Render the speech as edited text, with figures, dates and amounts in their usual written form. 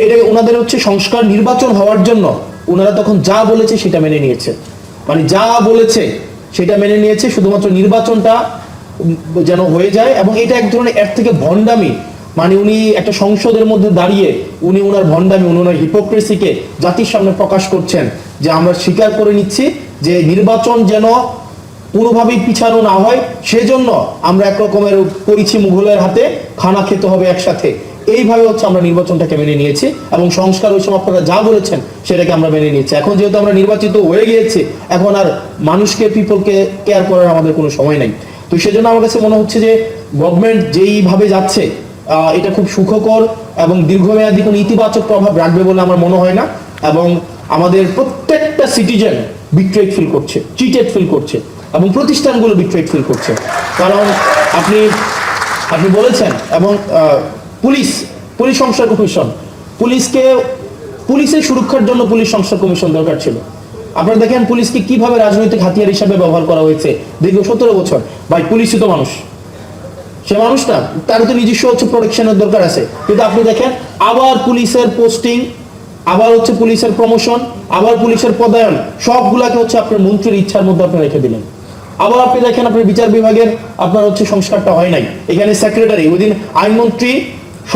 এটা ওনাদের হচ্ছে সংস্কার নির্বাচন হওয়ার জন্য ওনারা তখন যা বলেছে সেটা মেনে নিয়েছে, মানে যা বলেছে সেটা মেনে নিয়েছে, শুধুমাত্র নির্বাচনটা যেন হয়ে যায়। এবং এটা এক ধরনের এর থেকে ভণ্ডামি, মানে উনি একটা সংসদের মধ্যে দাঁড়িয়ে উনি ওনার ভণ্ডামি, ওনার হিপোক্রেসিকে জাতির সামনে প্রকাশ করছেন যে আমরা স্বীকার করে নিচ্ছি যে নির্বাচন যেন কোনোভাবেই পিছানো না হয়, সেজন্য আমরা একরকমের পরিচি মুঘলের হাতে খানা খেতে হবে একসাথে, এইভাবে হচ্ছে আমরা নির্বাচনটাকে মেনে নিয়েছি এবং সংস্কার ওই সময় আপনারা যা বলেছেন সেটাকে আমরা মেনে নিয়েছি। এখন যেহেতু আমরা নির্বাচিত হয়ে গিয়েছি, এখন আর মানুষকে পিপলকে কেয়ার করার আমাদের কোনো সময় নাই। তো সেজন্য আমার কাছে মনে হচ্ছে যে গভর্নমেন্ট যেইভাবে যাচ্ছে এটা খুব সুখকর এবং দীর্ঘমেয়াদী কোনো ইতিবাচক প্রভাব রাখবে বলে আমার মনে হয় না। এবং আমাদের প্রত্যেকটা সিটিজেন বিট্রেড ফিল করছে, চিটেড ফিল করছে এবং প্রতিষ্ঠানগুলো বিট্রেড ফিল করছে। কারণ আপনি আপনি বলেছেন এবং পুলিশ সংস্কার কমিশন, পুলিশের সুরক্ষার জন্য পুলিশ সংস্কার কমিশন দরকার ছিল। আপনারা দেখেন পুলিশকে কিভাবে রাজনৈতিক হাতিয়ার হিসাবে ব্যবহার করা হয়েছে দীর্ঘ 17 বছর। ভাই পুলিশই তো মানুষ, সে মানুষ না, তার তো নিজস্ব হচ্ছে প্রোটেকশনের দরকার আছে। কিন্তু আপনি দেখেন আবার পুলিশের পোস্টিং, আবার হচ্ছে পুলিশের প্রমোশন, আবার পুলিশের পদায়ন, সবগুলাকে হচ্ছে আপনার মন্ত্রীর ইচ্ছার মধ্যে আপনি রেখে দিলেন। আবার আপনি দেখেন আপনার বিচার বিভাগের আপনার হচ্ছে সংস্কারটা হয় নাই, এখানে সেক্রেটারি, ওই দিন আইনমন্ত্রী